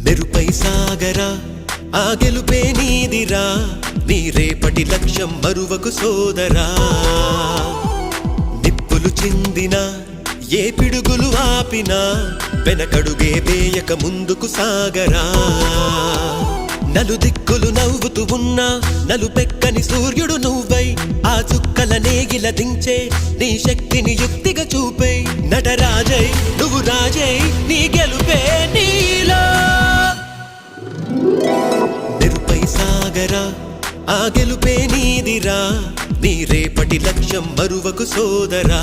మెరుపై సాగరా ఆ గెలుపే నీదిరా నీ రేపటి లక్ష్యం మరువకు సోదరా నిప్పులు చిందినా ఏ పిడుగులు ఆపినా వెనకడుగే వేయక ముందుకు సాగరా నలుదిక్కులు నవ్వుతూ ఉన్నా నలుపెక్కని సూర్యుడు నువ్వై ఆ చుక్కల నేగిల దించే నీ శక్తిని యుక్తిగా చూపై నటరాజై నువ్వు రాజై నీ గెలుపే నీలో మెరుపై సాగరా ఆ గెలుపే నీదిరా నీ రేపటి లక్ష్యం మరువకు సోదరా